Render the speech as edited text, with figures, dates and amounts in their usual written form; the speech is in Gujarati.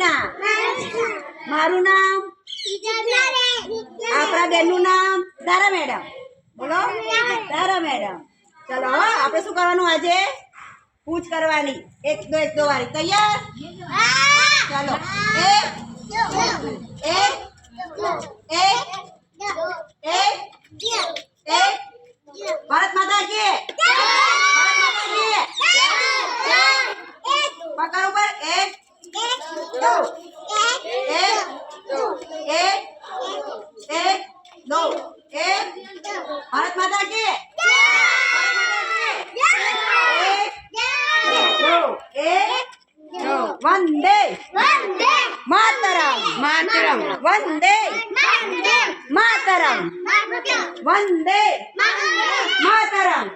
કૃષ્ણ. મારું નામ આપણા બેનનું નામ તારા મેડમ. બોલો તારા મેડમ. ચલો આપણે શું કરવાનું આજે? પૂછ કરવાની. એક દો વાળી. તૈયાર? ચલો એક એક એક એક એક. ભારત માતા કી ભારત માતા કી. પકડ ઉપર. એક દો એક એક એક દો એક. ભારત માતા કી વંદે માતરમ. માતરમ. વંદે માતરમ. વંદે માતરમ.